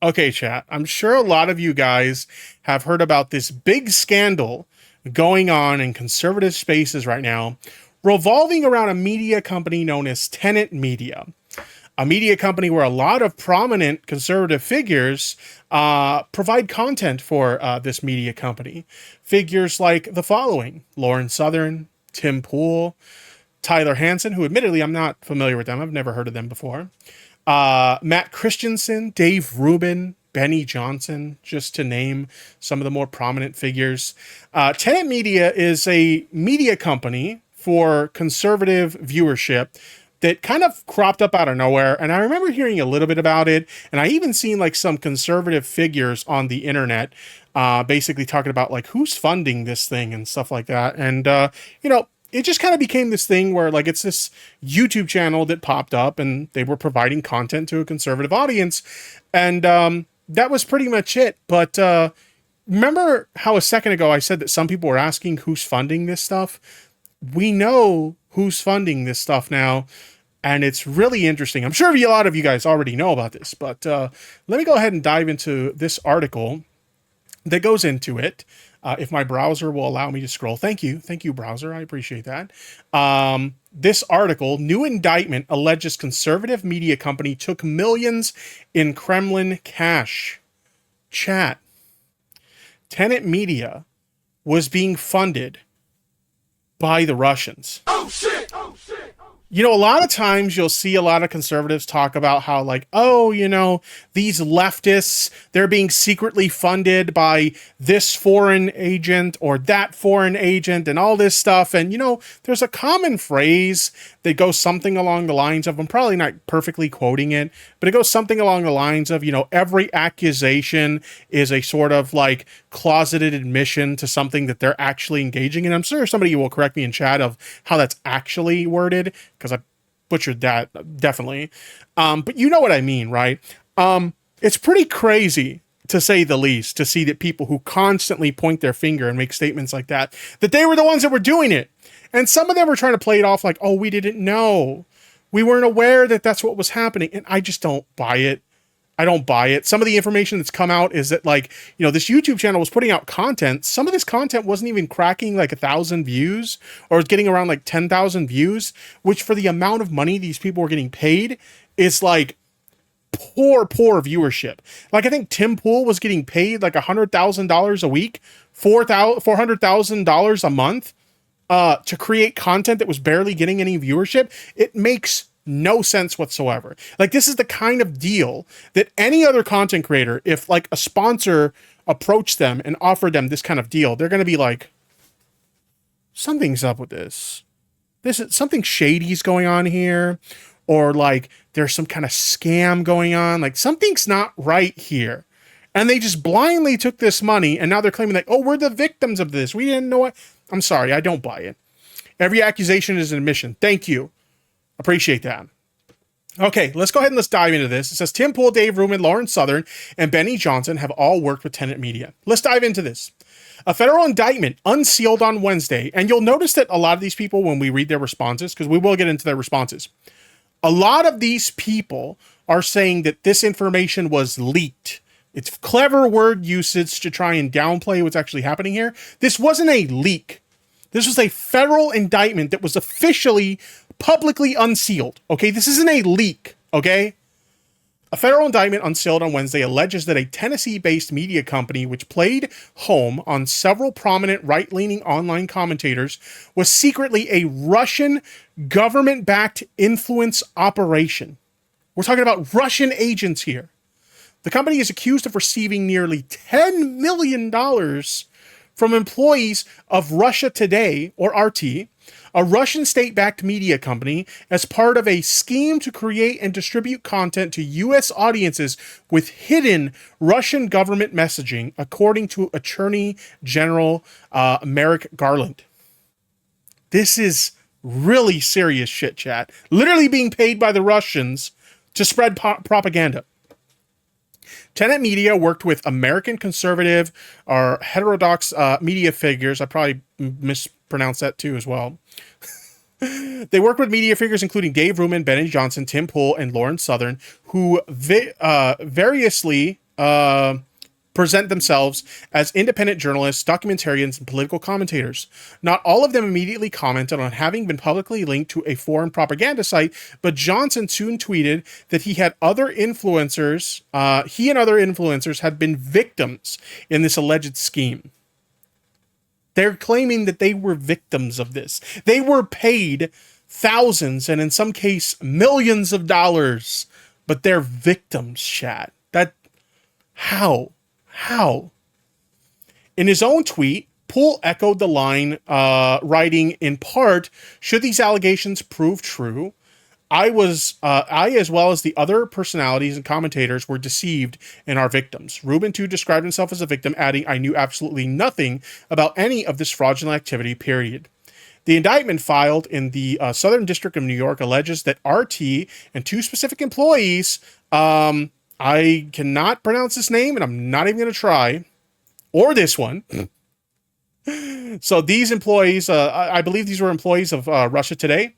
Okay, chat. I'm sure a lot of you guys have heard about this big scandal going on in conservative spaces right now, revolving around a media company known as Tenet Media, a media company where a lot of prominent conservative figures provide content for this media company. Figures like the following: Lauren Southern, Tim Pool, Tyler Hansen, who admittedly I'm not familiar with them. I've never heard of them before. Matt Christensen, Dave Rubin, Benny Johnson, just to name some of the more prominent figures. Tenet Media is a media company for conservative viewership that kind of cropped up out of nowhere. And I remember hearing a little bit about it. And I even seen like some conservative figures on the internet basically talking about like who's funding this thing and stuff like that. And, it just kind of became this thing where like it's this YouTube channel that popped up and they were providing content to a conservative audience. And that was pretty much it. But remember how a second ago I said that some people were asking who's funding this stuff? We know who's funding this stuff now. And it's really interesting. I'm sure a lot of you guys already know about this, but let me go ahead and dive into this article that goes into it. If my browser will allow me to scroll. Thank you. Thank you, browser. I appreciate that. This article, new indictment alleges conservative media company took millions in Kremlin cash. Chat. Tenet Media was being funded by the Russians. Oh, shit! Oh, shit! You know, a lot of times you'll see a lot of conservatives talk about how like, oh, these leftists, they're being secretly funded by this foreign agent or that foreign agent and all this stuff. And, there's a common phrase that goes something along the lines of, I'm probably not perfectly quoting it, but it goes something along the lines of, every accusation is a sort of like closeted admission to something that they're actually engaging in. I'm sure somebody will correct me in chat of how that's actually worded, because I butchered that, definitely. But you know what I mean, right? It's pretty crazy, to say the least, to see that people who constantly point their finger and make statements like that they were the ones that were doing it. And some of them were trying to play it off like, oh, we didn't know. We weren't aware that that's what was happening. And I just don't buy it. I don't buy it. Some of the information that's come out is that like, this YouTube channel was putting out content. Some of this content wasn't even cracking like 1,000 views, or was getting around like 10,000 views, which for the amount of money these people were getting paid is like poor viewership. Like I think Tim Pool was getting paid like $100,000 a week, $400,000 a month to create content that was barely getting any viewership. It makes no sense whatsoever. Like this is the kind of deal that any other content creator, if like a sponsor approached them and offered them this kind of deal, they're going to be like, something's up with this. This is something shady's going on here. Or like there's some kind of scam going on. Like something's not right here. And they just blindly took this money and now they're claiming that, oh, we're the victims of this. We didn't know what. I'm sorry, I don't buy it. Every accusation is an admission. Thank you. Appreciate that. Okay, let's go ahead and let's dive into this. It says Tim Pool, Dave Rubin, Lauren Southern, and Benny Johnson have all worked with Tenet Media. Let's dive into this. A federal indictment unsealed on Wednesday, and you'll notice that a lot of these people, when we read their responses, because we will get into their responses, a lot of these people are saying that this information was leaked. It's clever word usage to try and downplay what's actually happening here. This wasn't a leak. This was a federal indictment that was officially publicly unsealed. Okay, this isn't a leak. Okay, a federal indictment unsealed on Wednesday alleges that a Tennessee-based media company, which played home on several prominent right-leaning online commentators, was secretly a Russian government-backed influence operation. We're talking about Russian agents here. The company is accused of receiving nearly $10 million from employees of Russia Today, or RT, a Russian state-backed media company, as part of a scheme to create and distribute content to U.S. audiences with hidden Russian government messaging, according to Attorney General Merrick Garland. This is really serious shit, chat. Literally being paid by the Russians to spread propaganda. Tenet Media worked with American conservative or heterodox media figures. I probably mispronounced that too as well. They worked with media figures including Dave Rubin, Benny Johnson, Tim Pool, and Lauren Southern, who variously present themselves as independent journalists, documentarians, and political commentators. Not all of them immediately commented on having been publicly linked to a foreign propaganda site, but Johnson soon tweeted that he and other influencers had been victims in this alleged scheme. They're claiming that they were victims of this. They were paid thousands and in some case millions of dollars, but they're victims, chat. How? In his own tweet, Poole echoed the line, writing, in part, should these allegations prove true, I, as well as the other personalities and commentators, were deceived and are victims. Rubin, too, described himself as a victim, adding, I knew absolutely nothing about any of this fraudulent activity, period. The indictment filed in the Southern District of New York alleges that RT and two specific employees, I cannot pronounce this name, and I'm not even going to try, or this one. So these employees, I believe these were employees of Russia Today,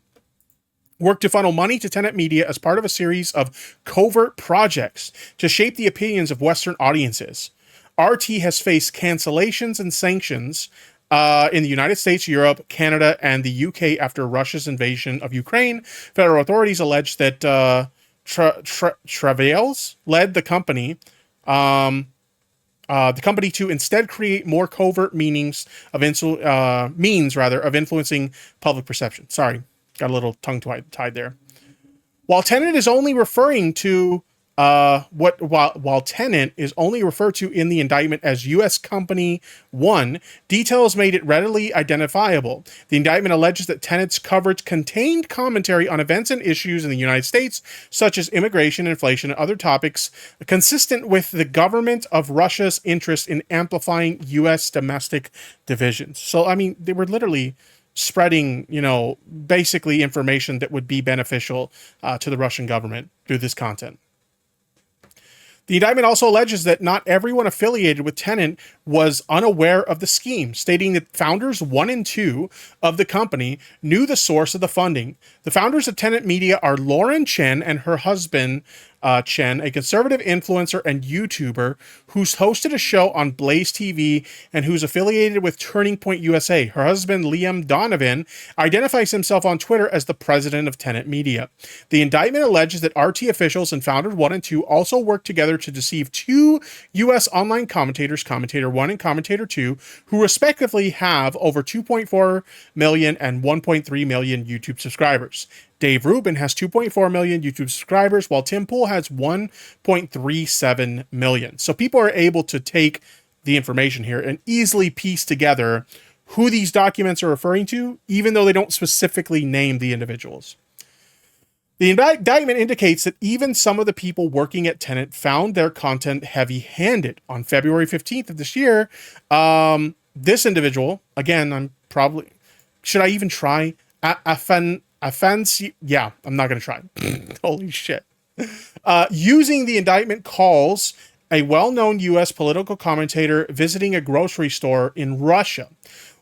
worked to funnel money to Tenet Media as part of a series of covert projects to shape the opinions of Western audiences. RT has faced cancellations and sanctions in the United States, Europe, Canada, and the UK after Russia's invasion of Ukraine. Federal authorities allege that Travails led the company to instead create more covert means of influencing public perception. Sorry, got a little tongue tied there. While Tenet is only referring to while Tenet is only referred to in the indictment as U.S. Company 1, details made it readily identifiable. The indictment alleges that Tenet's coverage contained commentary on events and issues in the United States, such as immigration, inflation, and other topics, consistent with the government of Russia's interest in amplifying U.S. domestic divisions. So, I mean, they were literally spreading, basically information that would be beneficial to the Russian government through this content. The indictment also alleges that not everyone affiliated with Tenet was unaware of the scheme, stating that founders 1 and 2 of the company knew the source of the funding. The founders of Tenet Media are Lauren Chen and her husband, Chen, a conservative influencer and YouTuber who's hosted a show on Blaze TV and who's affiliated with Turning Point USA. Her husband, Liam Donovan, identifies himself on Twitter as the president of Tenet Media. The indictment alleges that RT officials and founders 1 and 2 also worked together to deceive two U.S. online commentators, Commentator 1 and Commentator 2, who respectively have over 2.4 million and 1.3 million YouTube subscribers. Dave Rubin has 2.4 million YouTube subscribers, while Tim Pool has 1.37 million. So people are able to take the information here and easily piece together who these documents are referring to, even though they don't specifically name the individuals. The indictment indicates that even some of the people working at Tenet found their content heavy-handed. On February 15th of this year, this individual, again, should I even try? Yeah, I'm not going to try. Holy shit. Using the indictment calls a well-known U.S. political commentator visiting a grocery store in Russia.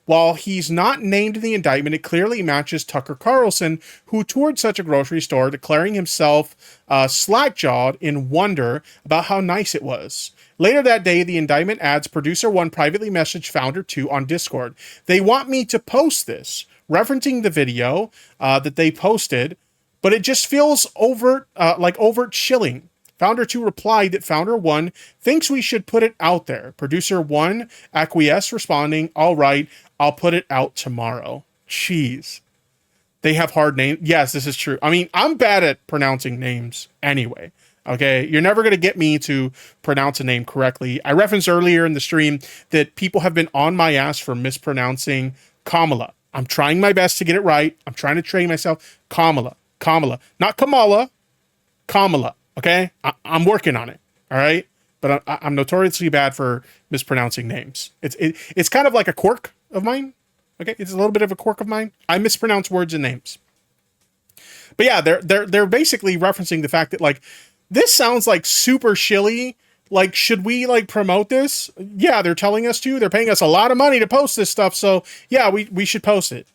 While he's not named in the indictment, it clearly matches Tucker Carlson, who toured such a grocery store, declaring himself slack-jawed in wonder about how nice it was. Later that day, the indictment adds Producer 1 privately messaged Founder 2 on Discord. They want me to post this, referencing the video that they posted, but it just feels overt shilling. Founder 2 replied that Founder 1 thinks we should put it out there. Producer 1 acquiesced, responding, all right, I'll put it out tomorrow. Jeez. They have hard names. Yes, this is true. I mean, I'm bad at pronouncing names anyway. Okay, you're never going to get me to pronounce a name correctly. I referenced earlier in the stream that people have been on my ass for mispronouncing Kamala. I'm trying my best to get it right. I'm trying to train myself. Kamala. Not Kamala. Kamala. Okay? I'm working on it. All right? But I'm notoriously bad for mispronouncing names. It's kind of like a quirk of mine. Okay? It's a little bit of a quirk of mine. I mispronounce words and names. But yeah, they're basically referencing the fact that, like, this sounds like super shilly. Like, should we, like, promote this? Yeah, they're telling us to. They're paying us a lot of money to post this stuff, so yeah, we should post it.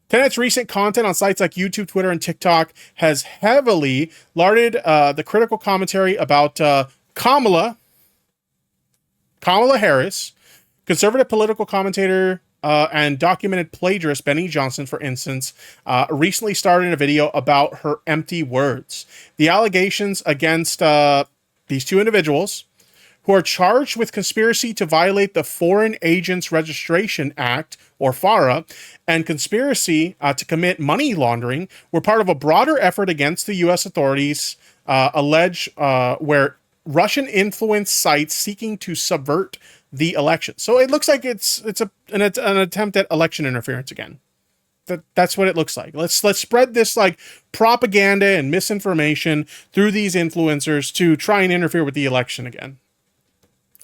Tenet's recent content on sites like YouTube, Twitter, and TikTok has heavily larded the critical commentary about Kamala Harris, conservative political commentator and documented plagiarist Benny Johnson, for instance, recently started a video about her empty words. The allegations against these two individuals, who are charged with conspiracy to violate the Foreign Agents Registration Act, or FARA, and conspiracy to commit money laundering, were part of a broader effort against the U.S. authorities where Russian influence sites seeking to subvert the election. So it looks like it's an attempt at election interference again. That's what it looks like. Let's spread this like propaganda and misinformation through these influencers to try and interfere with the election again.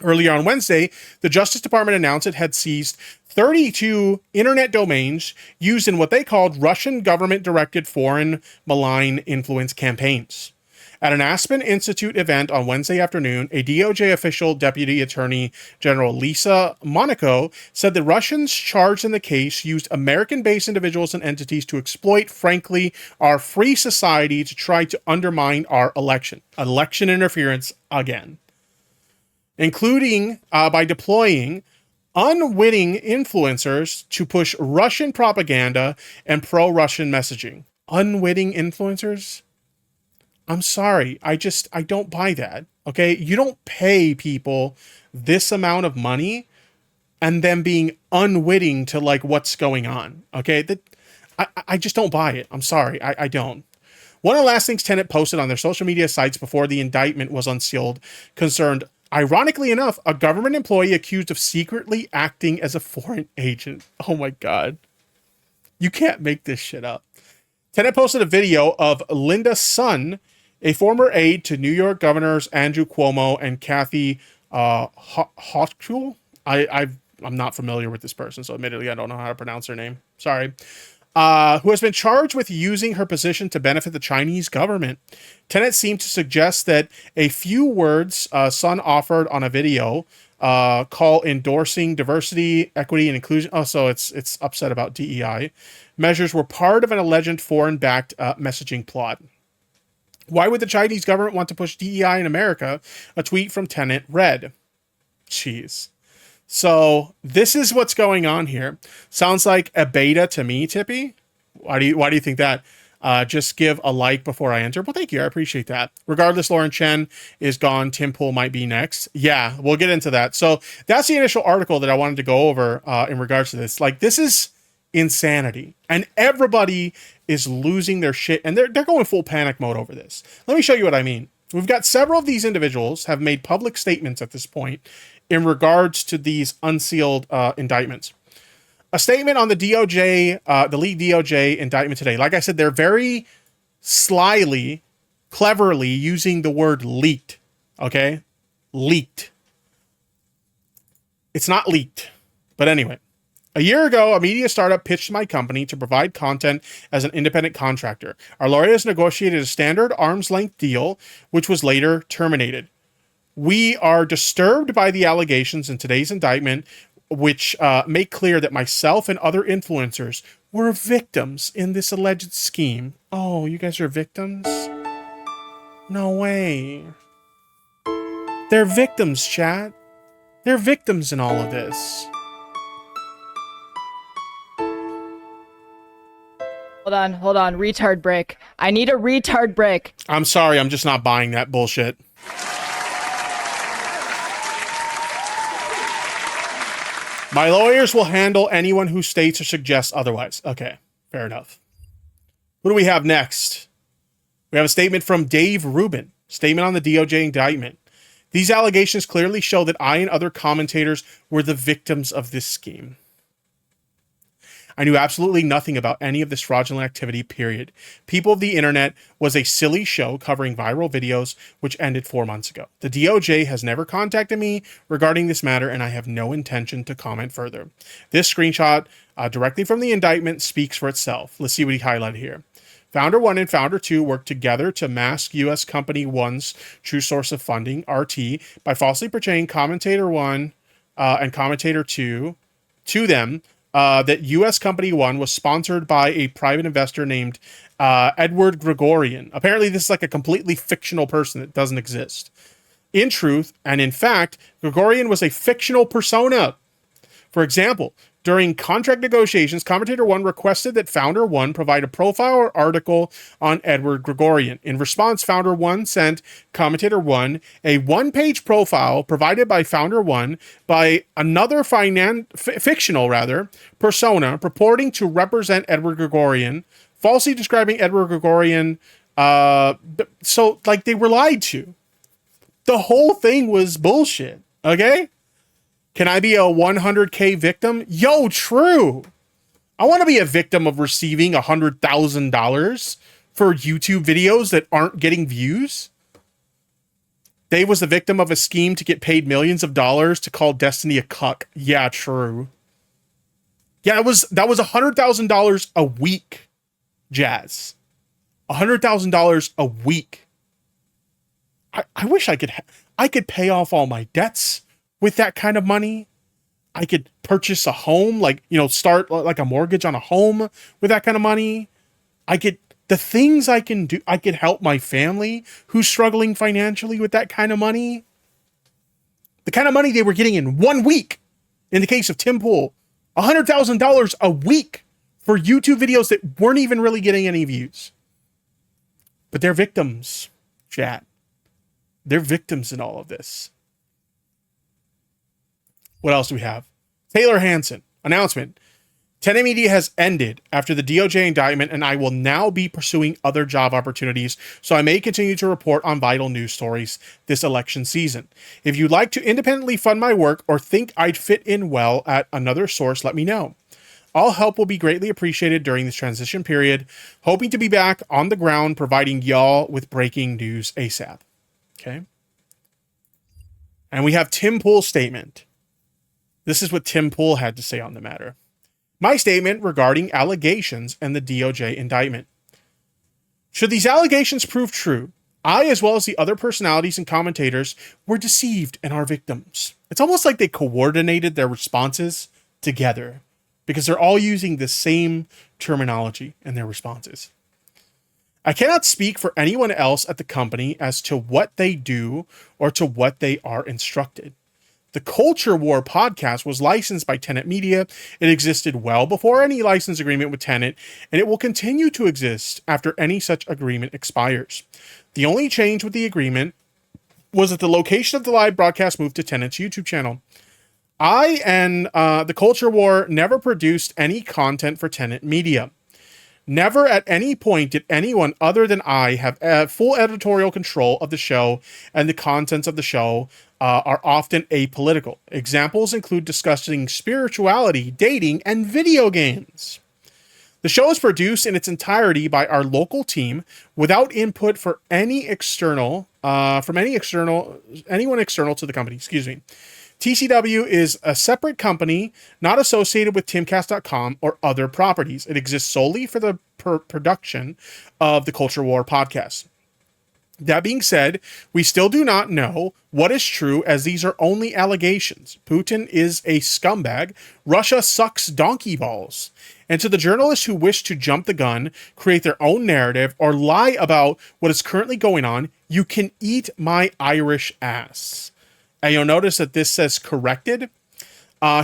Earlier on Wednesday, the Justice Department announced it had seized 32 internet domains used in what they called Russian government-directed foreign malign influence campaigns. At an Aspen Institute event on Wednesday afternoon, a DOJ official, Deputy Attorney General Lisa Monaco, said the Russians charged in the case used American-based individuals and entities to exploit, frankly, our free society to try to undermine our election. Election interference again. Including by deploying unwitting influencers to push Russian propaganda and pro-Russian messaging. Unwitting influencers? I'm sorry. I don't buy that. Okay? You don't pay people this amount of money and them being unwitting to like what's going on. Okay? I just don't buy it. I'm sorry. I don't. One of the last things Tenet posted on their social media sites before the indictment was unsealed concerned, ironically enough, a government employee accused of secretly acting as a foreign agent. Oh my God. You can't make this shit up. Tenet posted a video of Linda Sun, a former aide to New York governors Andrew Cuomo and Kathy Hochul. I'm not familiar with this person, so admittedly I don't know how to pronounce her name. Sorry. Who has been charged with using her position to benefit the Chinese government. Tenet seemed to suggest that a few words Sun offered on a video call endorsing diversity, equity, and inclusion. Oh, so it's upset about DEI measures were part of an alleged foreign-backed messaging plot. Why would the Chinese government want to push DEI in America? A tweet from Tenet read. Jeez. So this is what's going on here. Sounds like a beta to me, Tippy. Why do you think that? Just give a like before I enter. Well, thank you. I appreciate that. Regardless, Lauren Chen is gone. Tim Pool might be next. Yeah, we'll get into that. So that's the initial article that I wanted to go over in regards to this. Like, this is insanity. And everybody is losing their shit. And they're going full panic mode over this. Let me show you what I mean. We've got several of these individuals have made public statements at this point in regards to these unsealed indictments. A statement on the DOJ, the leaked DOJ indictment today. Like I said, they're very slyly, cleverly using the word leaked. Okay? Leaked. It's not leaked. But anyway. A year ago, a media startup pitched my company to provide content as an independent contractor. Our lawyers negotiated a standard arm's length deal, which was later terminated. We are disturbed by the allegations in today's indictment, which make clear that myself and other influencers were victims in this alleged scheme. Oh, you guys are victims? No way. They're victims, chat. They're victims in all of this. Hold on. Retard break. I need a retard break. I'm sorry. I'm just not buying that bullshit. My lawyers will handle anyone who states or suggests otherwise. Okay, fair enough. What do we have next? We have a statement from Dave Rubin. Statement on the DOJ indictment. These allegations clearly show that I and other commentators were the victims of this scheme. I knew absolutely nothing about any of this fraudulent activity, period. People of the Internet was a silly show covering viral videos, which ended 4 months ago. The DOJ has never contacted me regarding this matter, and I have no intention to comment further. This screenshot directly from the indictment speaks for itself. Let's see what he highlighted here. Founder 1 and Founder 2 worked together to mask U.S. Company 1's true source of funding, RT, by falsely portraying Commentator 1 and Commentator 2 to them, that U.S. Company 1 was sponsored by a private investor named Edward Gregorian. Apparently, this is like a completely fictional person that doesn't exist. In truth, and in fact, Gregorian was a fictional persona. For example, during contract negotiations, Commentator 1 requested that Founder 1 provide a profile or article on Edward Gregorian. In response, Founder 1 sent Commentator 1 a one-page profile provided by Founder 1 by another fictional persona purporting to represent Edward Gregorian, falsely describing Edward Gregorian. So, like, they were lied to. The whole thing was bullshit, okay? Can I be a 100K victim? Yo, true. I want to be a victim of receiving $100,000 for YouTube videos that aren't getting views. Dave was the victim of a scheme to get paid millions of dollars to call Destiny a cuck. Yeah, true. Yeah, that was $100,000 a week, Jazz. $100,000 a week. I wish I could pay off all my debts with that kind of money. I could purchase a home, start like a mortgage on a home with that kind of money. The things I can do, I could help my family who's struggling financially with that kind of money. The kind of money they were getting in 1 week. In the case of Tim Pool, $100,000 a week for YouTube videos that weren't even really getting any views. But they're victims, chat. They're victims in all of this. What else do we have? Taylor Hanson, announcement. Tenet Media has ended after the DOJ indictment, and I will now be pursuing other job opportunities, so I may continue to report on vital news stories this election season. If you'd like to independently fund my work or think I'd fit in well at another source, let me know. All help will be greatly appreciated during this transition period. Hoping to be back on the ground, providing y'all with breaking news ASAP. Okay. And we have Tim Pool's statement. This is what Tim Pool had to say on the matter. My statement regarding allegations and the DOJ indictment. Should these allegations prove true, I, as well as the other personalities and commentators, were deceived and are victims. It's almost like they coordinated their responses together because they're all using the same terminology in their responses. I cannot speak for anyone else at the company as to what they do or to what they are instructed. The Culture War podcast was licensed by Tenet Media. It existed well before any license agreement with Tenet, and it will continue to exist after any such agreement expires. The only change with the agreement was that the location of the live broadcast moved to Tenet's YouTube channel. I and the Culture War never produced any content for Tenet Media. Never at any point did anyone other than I have full editorial control of the show, and the contents of the show are often apolitical. Examples include discussing spirituality, dating, and video games. The show is produced in its entirety by our local team without input from anyone external to the company. TCW is a separate company, not associated with timcast.com or other properties. It exists solely for the production of the Culture War podcast. That being said, we still do not know what is true, as these are only allegations. Putin is a scumbag. Russia sucks donkey balls. And to the journalists who wish to jump the gun, create their own narrative, or lie about what is currently going on, you can eat my Irish ass. And you'll notice that this says corrected.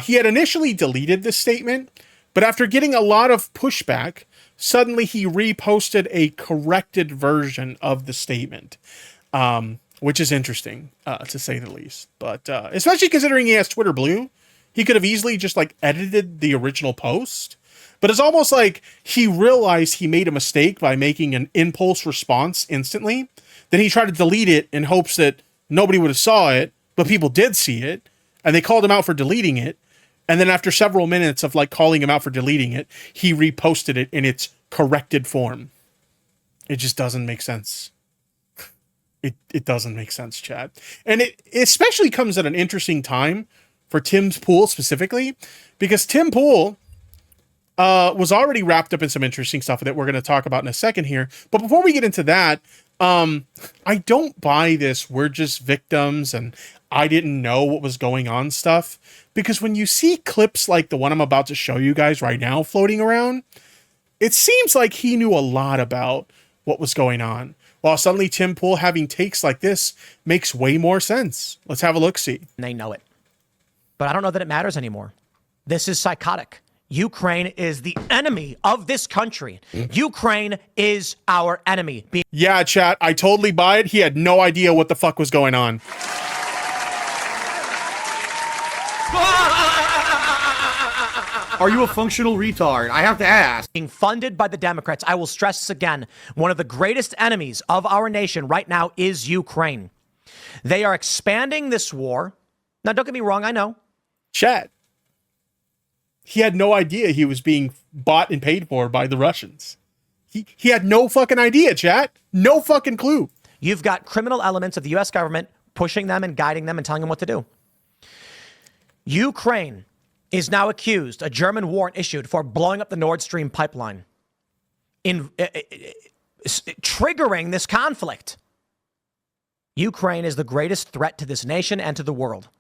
He had initially deleted this statement, but after getting a lot of pushback, suddenly he reposted a corrected version of the statement, which is interesting, to say the least. But especially considering he has Twitter Blue, he could have easily just edited the original post. But it's almost like he realized he made a mistake by making an impulse response instantly. Then he tried to delete it in hopes that nobody would have saw it, but people did see it, and they called him out for deleting it. And then after several minutes of calling him out for deleting it, he reposted it in its corrected form. It just doesn't make sense. It doesn't make sense, chat. And it especially comes at an interesting time for Tim Pool specifically, because Tim Pool was already wrapped up in some interesting stuff that we're going to talk about in a second here. But before we get into that, I don't buy this "we're just victims and I didn't know what was going on" stuff, because when you see clips like the one I'm about to show you guys right now floating around, it seems like he knew a lot about what was going on. while suddenly Tim Pool having takes like this makes way more sense. Let's have a look-see. They know it. But I don't know that it matters anymore. This is psychotic. Ukraine is the enemy of this country. Ukraine is our enemy. Yeah, chat, I totally buy it. He had no idea what the fuck was going on. Are you a functional retard? I have to ask. Being funded by the Democrats. I will stress this again. One of the greatest enemies of our nation right now is Ukraine. They are expanding this war. Now, don't get me wrong. I know. Chat. He had no idea he was being bought and paid for by the Russians. He had no fucking idea, chat. No fucking clue. You've got criminal elements of the U.S. government pushing them and guiding them and telling them what to do. Ukraine is now accused, a German warrant issued for blowing up the Nord Stream pipeline, triggering this conflict. Ukraine is the greatest threat to this nation and to the world.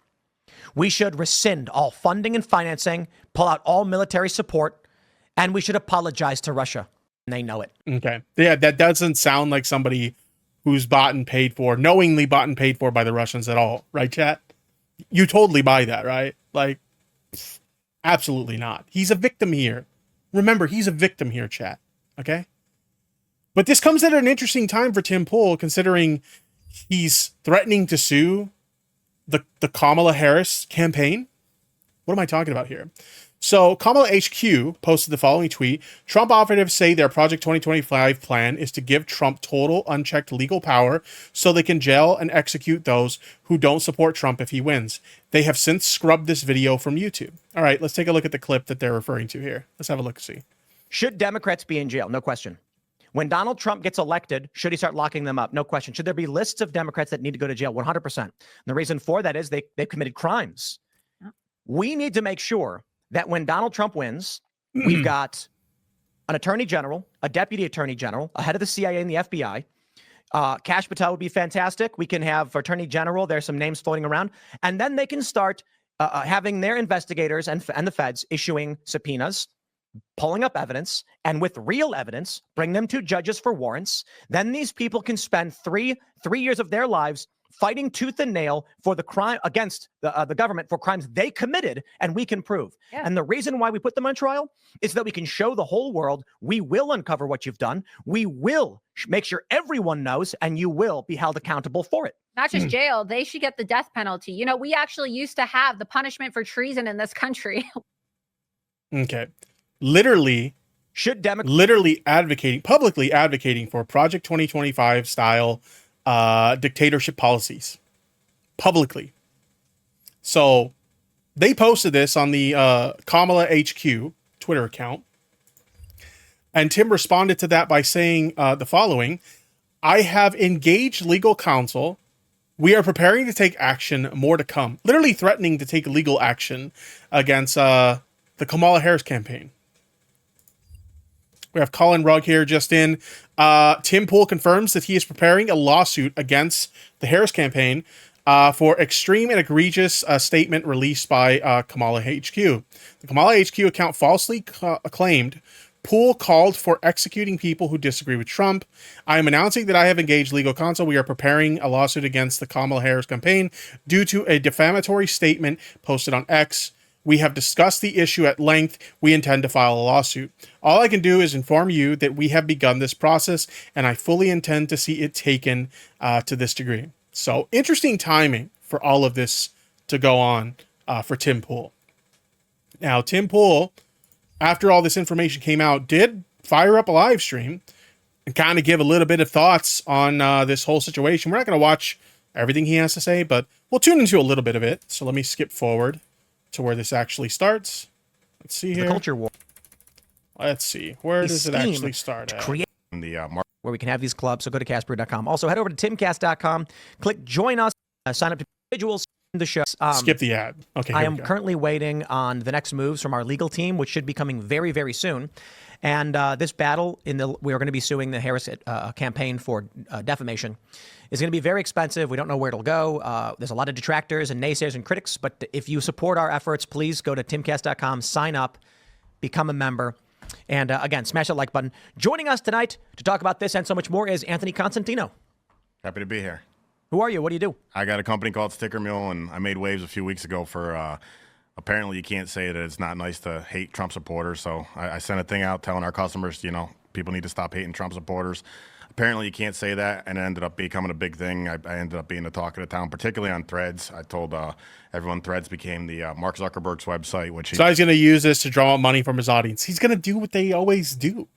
We should rescind all funding and financing, pull out all military support, and we should apologize to Russia. And they know it. Okay. Yeah, that doesn't sound like somebody who's bought and paid for, knowingly bought and paid for by the Russians at all. Right, chat? You totally buy that, right? Like, absolutely not. He's a victim here. Remember, he's a victim here, chat. Okay? But this comes at an interesting time for Tim Pool, considering he's threatening to sue the Kamala Harris campaign. What am I talking about here? So Kamala HQ posted the following tweet. Trump operatives say their Project 2025 plan is to give Trump total unchecked legal power so they can jail and execute those who don't support Trump if he wins. They have since scrubbed this video from YouTube. All right, let's take a look at the clip that they're referring to here. Let's have a look, see. Should Democrats be in jail? No question. When Donald Trump gets elected, should he start locking them up? No question. Should there be lists of Democrats that need to go to jail? 100%. And the reason for that is they've committed crimes. We need to make sure that when Donald Trump wins, we've got an attorney general, a deputy attorney general, a head of the CIA and the FBI. Kash Patel would be fantastic. We can have attorney general. There's some names floating around. And then they can start having their investigators and the feds issuing subpoenas, pulling up evidence, and with real evidence, bring them to judges for warrants. Then these people can spend three years of their lives fighting tooth and nail for the crime against the government for crimes they committed, and we can prove. Yeah. And the reason why we put them on trial is that we can show the whole world we will uncover what you've done. We will make sure everyone knows, and you will be held accountable for it. Not just jail, they should get the death penalty. You know, we actually used to have the punishment for treason in this country. Okay. Literally publicly advocating for Project 2025 style dictatorship policies publicly. So they posted this on the Kamala HQ Twitter account, and Tim responded to that by saying the following: I have engaged legal counsel. We are preparing to take action, more to come. Literally threatening to take legal action against the Kamala Harris campaign. We have Colin Rugg here just in. Tim Pool confirms that he is preparing a lawsuit against the Harris campaign for extreme and egregious statement released by Kamala HQ. The Kamala HQ account falsely claimed Pool called for executing people who disagree with Trump. I am announcing that I have engaged legal counsel. We are preparing a lawsuit against the Kamala Harris campaign due to a defamatory statement posted on X. We have discussed the issue at length. We intend to file a lawsuit. All I can do is inform you that we have begun this process, and I fully intend to see it taken to this degree. So interesting timing for all of this to go on for Tim Pool. Now, Tim Pool, after all this information came out, did fire up a live stream and kind of give a little bit of thoughts on this whole situation. We're not going to watch everything he has to say, but we'll tune into a little bit of it. So let me skip forward to where this actually starts. Let's see here. The culture war. Let's see. Where does it actually start at? Create where we can have these clubs. So go to Casper.com. Also, head over to timcast.com. Click join us. Sign up to individuals in the show. Skip the ad. Okay. I am currently waiting on the next moves from our legal team, which should be coming very, very soon. And this battle we are going to be suing the Harris campaign for defamation. Is going to be very expensive. We don't know where it'll go. There's a lot of detractors and naysayers and critics. But if you support our efforts, please go to timcast.com, sign up, become a member. And again, smash that like button. Joining us tonight to talk about this and so much more is Anthony Constantino. Happy to be here. Who are you? What do you do? I got a company called Sticker Mule, and I made waves a few weeks ago for apparently you can't say that it's not nice to hate Trump supporters. So I sent a thing out telling our customers, people need to stop hating Trump supporters. Apparently you can't say that, and it ended up becoming a big thing. I ended up being the talk of the town, particularly on Threads. I told everyone Threads became the Mark Zuckerberg's website, which So he's going to use this to draw out money from his audience. He's going to do what they always do.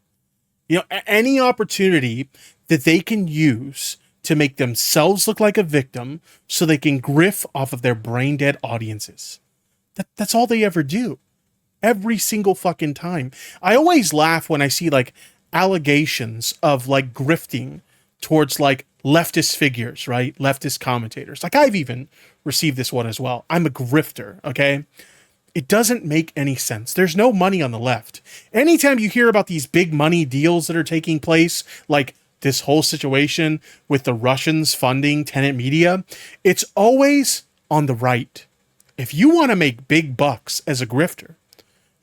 Any opportunity that they can use to make themselves look like a victim so they can griff off of their brain dead audiences. That's all they ever do. Every single fucking time. I always laugh when I see like allegations of like grifting towards like leftist figures, right? Leftist commentators. Like I've even received this one as well. I'm a grifter, okay? It doesn't make any sense. There's no money on the left. Anytime you hear about these big money deals that are taking place, like this whole situation with the Russians funding Tenet Media, it's always on the right. If you want to make big bucks as a grifter,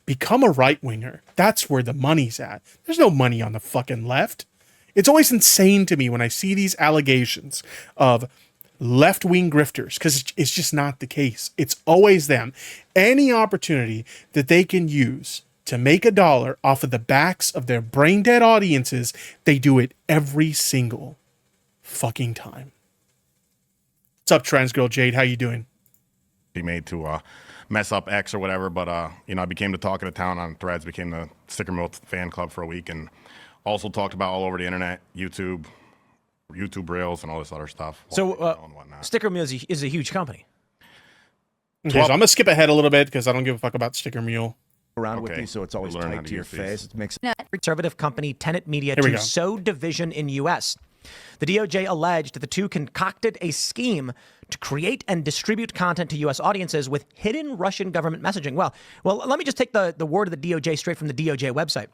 become a right-winger. That's where the money's at. There's no money on the fucking left. It's always insane to me when I see these allegations of left-wing grifters, because it's just not the case. It's always them. Any opportunity that they can use to make a dollar off of the backs of their brain-dead audiences, they do it every single fucking time. What's up, Trans Girl Jade? How you doing? he made to mess up X or whatever. But, I became the talk of the town on Threads, became the Sticker Mill fan club for a week, and also talked about all over the internet, YouTube Reels, and all this other stuff. So Sticker Mill is a huge company. Okay, so I'm going to skip ahead a little bit because I don't give a fuck about Sticker Mule. Around with these, so it's always Learn how tight to to your use these. face. It makes Conservative company Tenet Media Here we to go. sow division in U.S. The DOJ alleged that the two concocted a scheme to create and distribute content to U.S. audiences with hidden Russian government messaging. Well, let me just take the word of the DOJ straight from the DOJ website.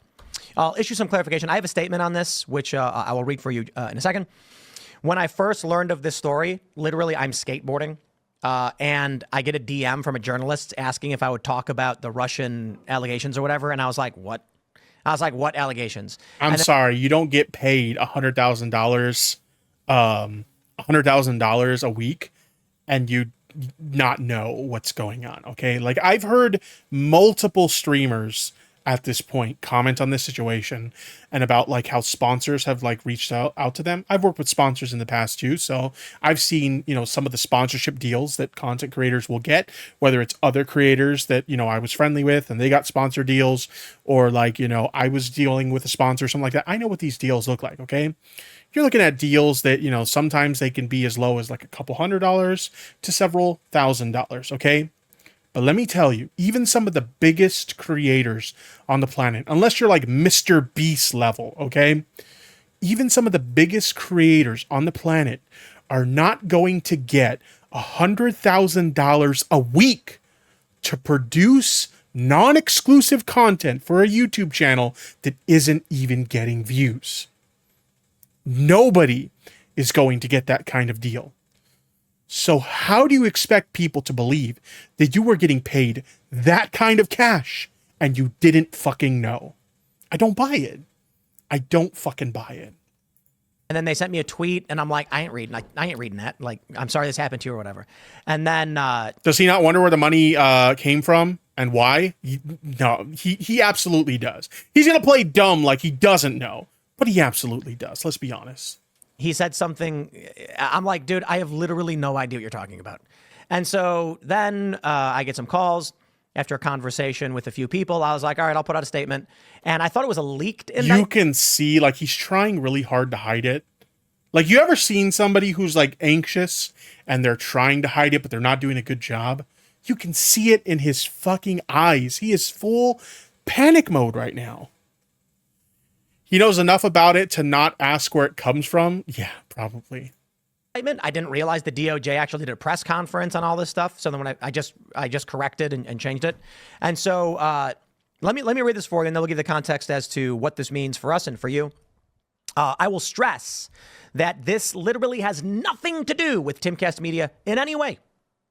I'll issue some clarification. I have a statement on this, which I will read for you in a second. When I first learned of this story, literally, I'm skateboarding. And I get a DM from a journalist asking if I would talk about the Russian allegations or whatever. And I was like, what? I was like, what allegations? I'm sorry, you don't get paid $100,000 a week and you not know what's going on. Okay. Like I've heard multiple streamers at this point comment on this situation and about like how sponsors have like reached out to them. I've worked with sponsors in the past too. So I've seen, some of the sponsorship deals that content creators will get, whether it's other creators that, I was friendly with and they got sponsor deals, or like, I was dealing with a sponsor or something like that. I know what these deals look like. Okay. You're looking at deals that, sometimes they can be as low as like a couple $100s to several $1,000s. Okay. But let me tell you, even some of the biggest creators on the planet, unless you're like Mr. Beast level, okay? Even some of the biggest creators on the planet are not going to get $100,000 a week to produce non-exclusive content for a YouTube channel that isn't even getting views. Nobody is going to get that kind of deal. So how do you expect people to believe that you were getting paid that kind of cash and you didn't fucking know? I don't buy it. I don't fucking buy it. And then they sent me a tweet and I'm like, I ain't reading that. Like, I'm sorry this happened to you or whatever. And then, does he not wonder where the money came from and why? No, he absolutely does. He's going to play dumb like he doesn't know, but he absolutely does. Let's be honest. he said something. I'm like, dude, I have literally no idea what you're talking about. And so then I get some calls after a conversation with a few people. I was like, all right, I'll put out a statement. And I thought it was a leaked indictment. You can see like he's trying really hard to hide it. Like, you ever seen somebody who's like anxious and they're trying to hide it, but they're not doing a good job? You can see it in his fucking eyes. He is full panic mode right now. He knows enough about it to not ask where it comes from. Yeah, probably. I didn't realize the DOJ actually did a press conference on all this stuff. So then when I just corrected and changed it. And so let me read this for you, and then we'll give the context as to what this means for us and for you. I will stress that this literally has nothing to do with Timcast Media in any way.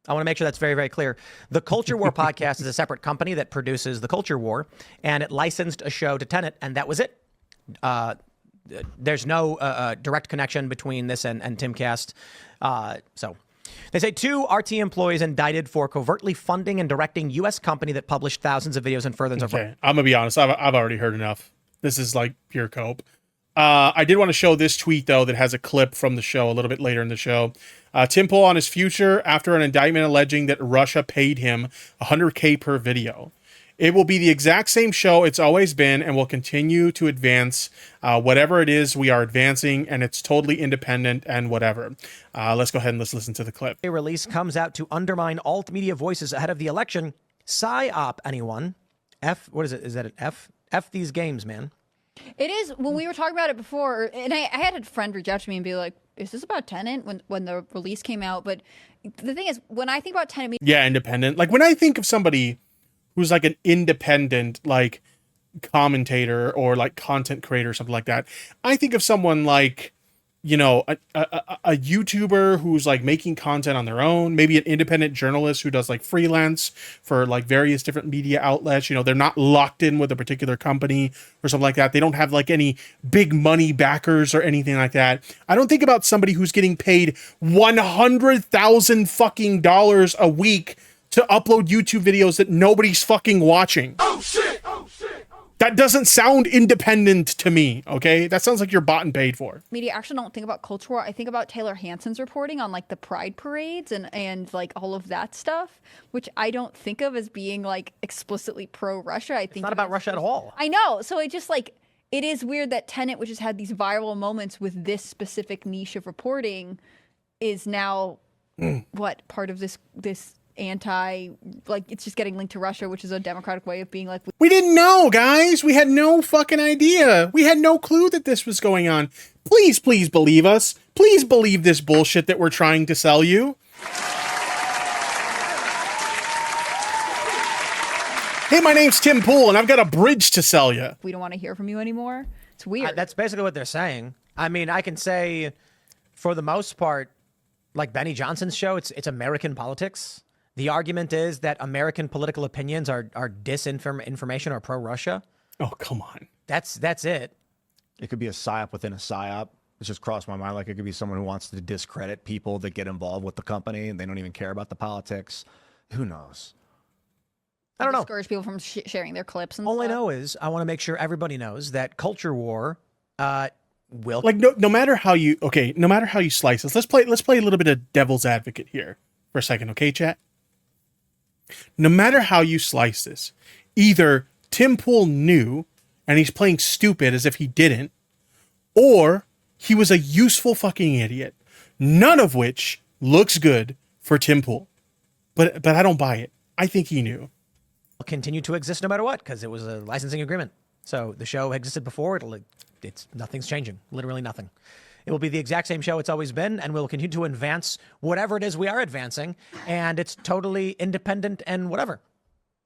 I want to make sure that's very, very clear. The Culture War podcast is a separate company that produces The Culture War, and it licensed a show to Tenet, and that was it. There's no direct connection between this and Timcast. So they say 2 RT employees indicted for covertly funding and directing U.S. company that published thousands of videos and furtherance of. Okay, I'm gonna be honest. I've already heard enough. This is like pure cope. I did want to show this tweet though that has a clip from the show a little bit later in the show. Tim Pool on his future after an indictment alleging that Russia paid him $100K per video. It will be the exact same show it's always been and will continue to advance whatever it is we are advancing, and it's totally independent and whatever. Let's go ahead and let's listen to the clip. A release comes out to undermine alt media voices ahead of the election. PsyOp, anyone? What is it? Is that an F? F these games, man. It is. When we were talking about it before, and I had a friend reach out to me and be like, is this about Tenet when the release came out? But the thing is, when I think about Tenet... Yeah, independent. Like when I think of somebody who's like an independent, like commentator or like content creator or something like that, I think of someone like, you know, a YouTuber who's like making content on their own, maybe an independent journalist who does like freelance for like various different media outlets. You know, they're not locked in with a particular company or something like that. They don't have like any big money backers or anything like that. I don't think about somebody who's getting paid $100,000 fucking dollars a week to upload YouTube videos that nobody's fucking watching. Oh shit! Oh shit! That doesn't sound independent to me, okay? That sounds like you're bought and paid for. Media actually don't think about culture war. I think about Taylor Hanson's reporting on like the pride parades and like all of that stuff, which I don't think of as being like explicitly pro-Russia. I think It's not about Russia at all. I know. So it just like, it is weird that Tenet, which has had these viral moments with this specific niche of reporting, is now what part of this anti, like it's just getting linked to Russia, which is a democratic way of being like, We didn't know, guys. We had no fucking idea. We had no clue that this was going on. Please, please believe us. Please believe this bullshit that we're trying to sell you. Hey, my name's Tim Pool, and I've got a bridge to sell you. we don't want to hear from you anymore. It's weird. That's basically what they're saying. I mean, I can say, for the most part, like Benny Johnson's show, it's American politics. The argument is that American political opinions are disinformation or pro-Russia. Oh, come on. That's it. It could be a psyop within a psyop. It's just crossed my mind. Like it could be someone who wants to discredit people that get involved with the company and they don't even care about the politics. Who knows? I don't know. Discourage people from sharing their clips and All I stuff. know is I want to make sure everybody knows that culture war will Like no matter how you slice this, let's play a little bit of devil's advocate here for a second, okay, chat? No matter how you slice this, either Tim Pool knew and he's playing stupid as if he didn't, or he was a useful fucking idiot. None of which looks good for Tim Pool. But I don't buy it. I think he knew. continue to exist no matter what because it was a licensing agreement. So the show existed before. Nothing's changing. Literally nothing. It will be the exact same show it's always been, and we'll continue to advance whatever it is we are advancing, and it's totally independent and whatever.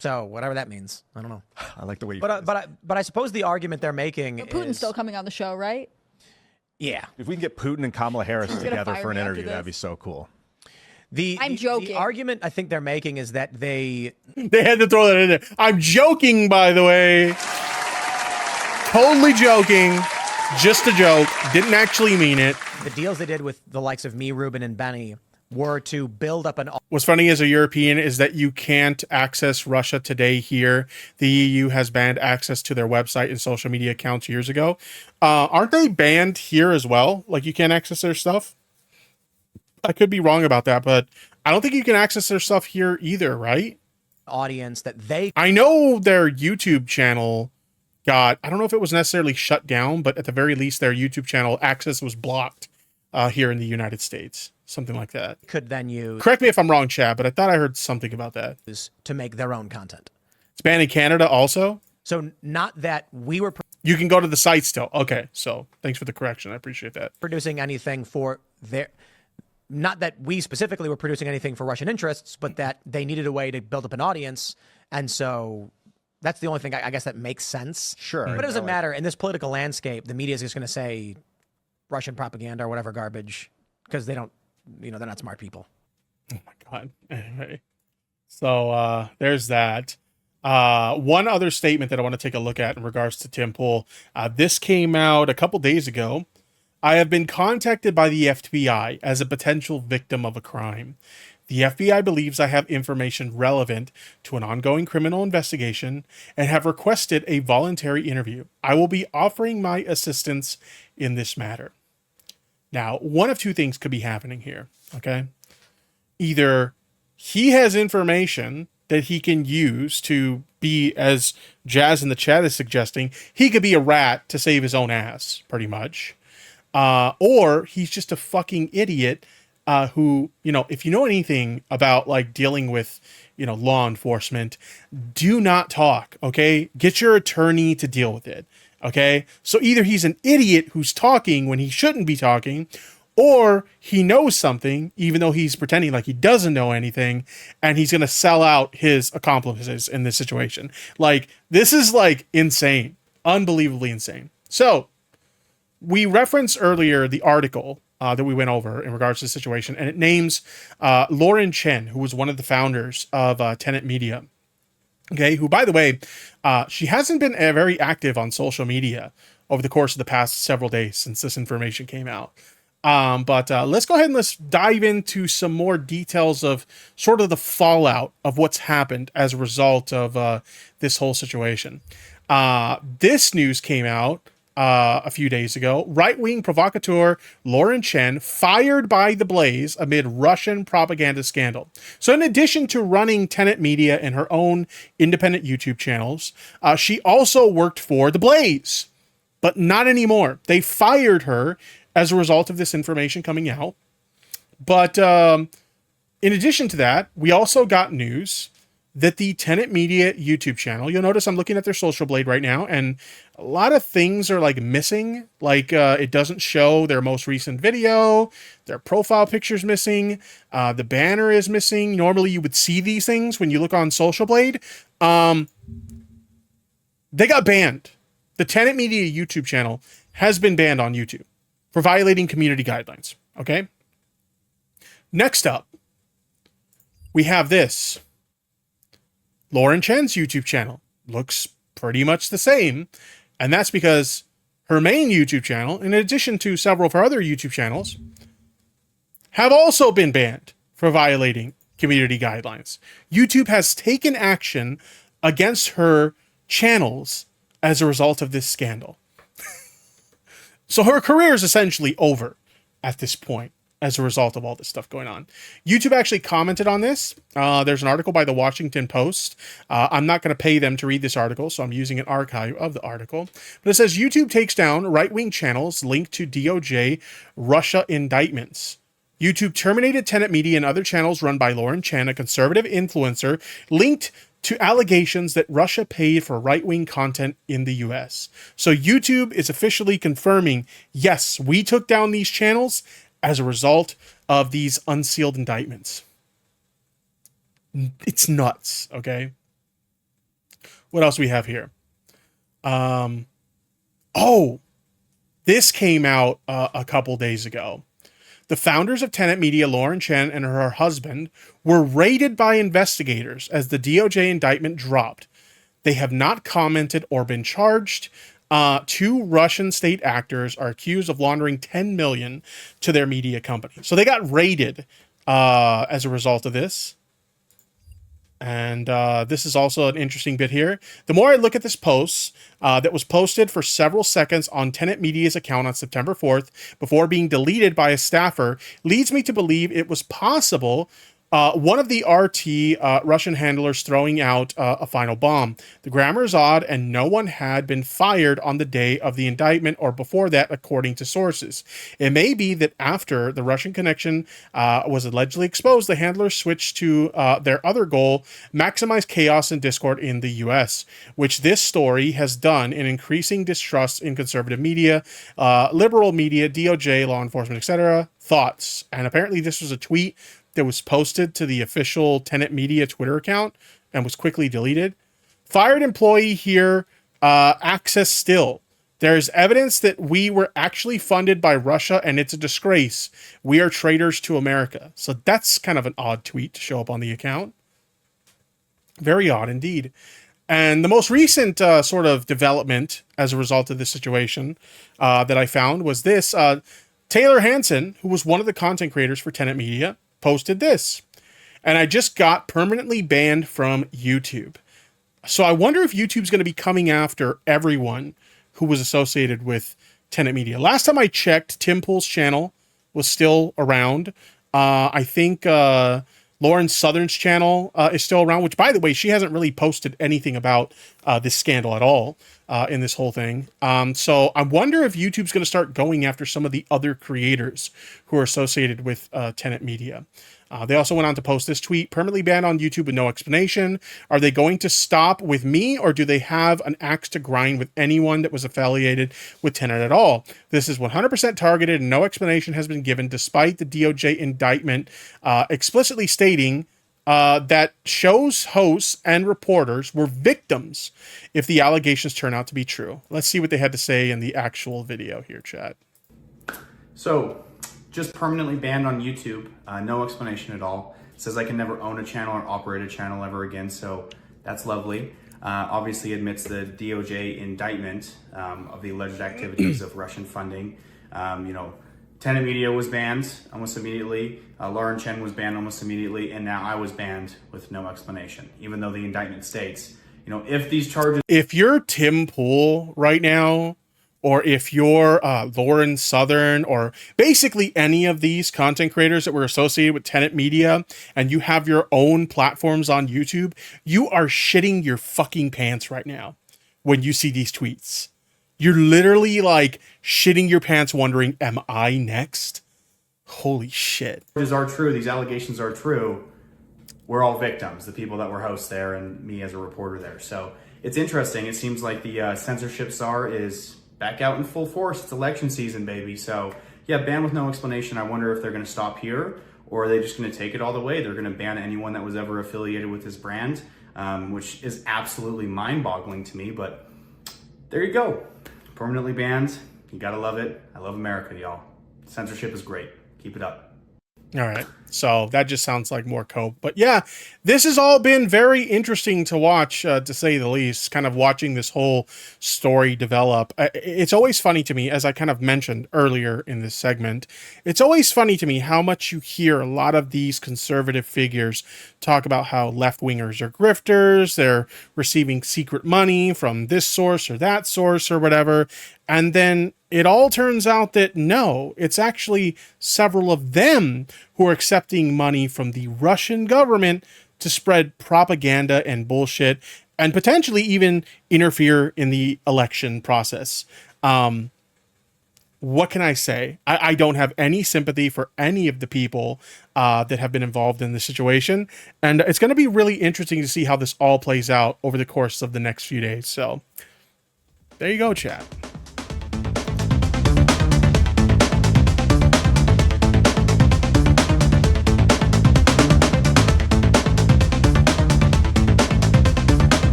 So whatever that means, I don't know. I like the way you. But I suppose the argument they're making But Putin's is still coming on the show, right? yeah. if we can get Putin and Kamala Harris gonna together fire for an me after interview, that'd this. be so cool. I'm joking. The argument I think they're making is that They had to throw that in there. I'm joking, by the way. Totally joking. Just a joke. Didn't actually mean it. the deals they did with the likes of me, Ruben, and Benny were to build up an What's funny as a European is that you can't access Russia today here. The EU has banned access to their website and social media accounts years ago. Aren't they banned here as well? Like you can't access their stuff? I could be wrong about that, but I don't think you can access their stuff here either, right? audience that they I know their YouTube channel got, I don't know if it was necessarily shut down, but at the very least their YouTube channel access was blocked here in the United States. Something like that. could then use Correct me if I'm wrong, Chad, but I thought I heard something about that. to make their own content. It's banned in Canada also. So not that we were You can go to the site still. Okay, so thanks for the correction. I appreciate that. producing anything for their, not that we specifically were producing anything for Russian interests, but that they needed a way to build up an audience. And so that's the only thing I guess that makes sense. Sure. But it doesn't matter. In this political landscape, the media is just going to say Russian propaganda or whatever garbage because they don't, they're not smart people. Oh my God. God. Anyway, so there's that. One other statement that I want to take a look at in regards to Tim Pool. This came out a couple days ago. I have been contacted by the FBI as a potential victim of a crime. The FBI believes I have information relevant to an ongoing criminal investigation and have requested a voluntary interview. I will be offering my assistance in this matter. Now, one of two things could be happening here, okay? Either he has information that he can use to be, as Jazz in the chat is suggesting, he could be a rat to save his own ass, pretty much. Or he's just a fucking idiot who, if you know anything about like dealing with, law enforcement, do not talk, okay? Get your attorney to deal with it, okay? So either he's an idiot who's talking when he shouldn't be talking, or he knows something, even though he's pretending like he doesn't know anything, and he's going to sell out his accomplices in this situation. Like, this is like insane, unbelievably insane. So, we referenced earlier the article that we went over in regards to the situation, and it names Lauren Chen, who was one of the founders of Tenet Media. Okay, who, by the way, she hasn't been very active on social media over the course of the past several days since this information came out. But let's go ahead and let's dive into some more details of sort of the fallout of what's happened as a result of this whole situation. This news came out a few days ago. Right-wing provocateur Lauren Chen fired by the Blaze amid Russian propaganda scandal. So in addition to running Tenet Media and her own independent YouTube channels, she also worked for the Blaze, but not anymore. They fired her as a result of this information coming out. But in addition to that, we also got news that the Tenet Media YouTube channel, you'll notice I'm looking at their social blade right now, and a lot of things are like missing. Like it doesn't show their most recent video, their profile picture's missing, the banner is missing. Normally you would see these things when you look on social blade. They got banned. The Tenet Media YouTube channel has been banned on YouTube for violating community guidelines. Okay. Next up, we have this. Lauren Chen's YouTube channel looks pretty much the same. And that's because her main YouTube channel, in addition to several of her other YouTube channels, have also been banned for violating community guidelines. YouTube has taken action against her channels as a result of this scandal. So her career is essentially over at this point as a result of all this stuff going on. YouTube actually commented on this. There's an article by the Washington Post. I'm not going to pay them to read this article, so I'm using an archive of the article. But it says, YouTube takes down right-wing channels linked to DOJ Russia indictments. YouTube terminated Tenet Media and other channels run by Lauren Chen, a conservative influencer, linked to allegations that Russia paid for right-wing content in the US. So YouTube is officially confirming, yes, we took down these channels as a result of these unsealed indictments. It's nuts, okay? What else we have here? This came out a couple days ago. The founders of Tenet Media, Lauren Chen, and her husband were raided by investigators as the DOJ indictment dropped. They have not commented or been charged. Two Russian state actors are accused of laundering $10 million to their media company. So they got raided as a result of this. And this is also an interesting bit here. The more I look at this post that was posted for several seconds on Tenet Media's account on September 4th before being deleted by a staffer, leads me to believe it was possible one of the RT Russian handlers throwing out a final bomb. The grammar is odd, and no one had been fired on the day of the indictment or before that, according to sources. It may be that after the Russian connection was allegedly exposed, the handlers switched to their other goal, maximize chaos and discord in the U.S., which this story has done in increasing distrust in conservative media, liberal media, DOJ, law enforcement, etc. Thoughts? And apparently this was a tweet that was posted to the official Tenet Media Twitter account and was quickly deleted. Fired employee here, access still. There's evidence that we were actually funded by Russia, and it's a disgrace. We are traitors to America. So that's kind of an odd tweet to show up on the account. Very odd indeed. And the most recent sort of development as a result of this situation that I found was this. Taylor Hansen, who was one of the content creators for Tenet Media, posted this. And I just got permanently banned from YouTube. So I wonder if YouTube's going to be coming after everyone who was associated with Tenet Media. Last time I checked, Tim Pool's channel was still around. I think Lauren Southern's channel is still around, which, by the way, she hasn't really posted anything about this scandal at all in this whole thing. So I wonder if YouTube's going to start going after some of the other creators who are associated with Tenet Media. They also went on to post this tweet: permanently banned on YouTube with no explanation. Are they going to stop with me, or do they have an axe to grind with anyone that was affiliated with Tenet at all? This is 100% targeted and no explanation has been given, despite the DOJ indictment explicitly stating that show's hosts and reporters were victims if the allegations turn out to be true. Let's see what they had to say in the actual video here, chat. So, just permanently banned on YouTube, no explanation at all. Says I can never own a channel or operate a channel ever again, so that's lovely. Obviously admits the DOJ indictment of the alleged activities of Russian funding. Tenet Media was banned almost immediately. Lauren Chen was banned almost immediately, and now I was banned with no explanation, even though the indictment states, if these charges... If you're Tim Pool right now, or if you're Lauren Southern, or basically any of these content creators that were associated with Tenet Media, and you have your own platforms on YouTube, you are shitting your fucking pants right now when you see these tweets. You're literally like shitting your pants wondering, am I next? Holy shit. These are true, these allegations are true. We're all victims, the people that were hosts there and me as a reporter there. So it's interesting. It seems like the censorship czar is back out in full force. It's election season, baby. So yeah, ban with no explanation. I wonder if they're going to stop here, or are they just going to take it all the way? They're going to ban anyone that was ever affiliated with this brand, which is absolutely mind-boggling to me. But there you go. Permanently banned. You got to love it. I love America, y'all. Censorship is great. Keep it up. All right. So that just sounds like more cope. But yeah, this has all been very interesting to watch, to say the least, kind of watching this whole story develop. It's always funny to me, as I kind of mentioned earlier in this segment, it's always funny to me how much you hear a lot of these conservative figures talk about how left-wingers are grifters, they're receiving secret money from this source or that source or whatever. And then it all turns out that no, it's actually several of them who are accepting money from the Russian government to spread propaganda and bullshit and potentially even interfere in the election process. What can I say? I don't have any sympathy for any of the people that have been involved in this situation. And it's going to be really interesting to see how this all plays out over the course of the next few days. So there you go, chat.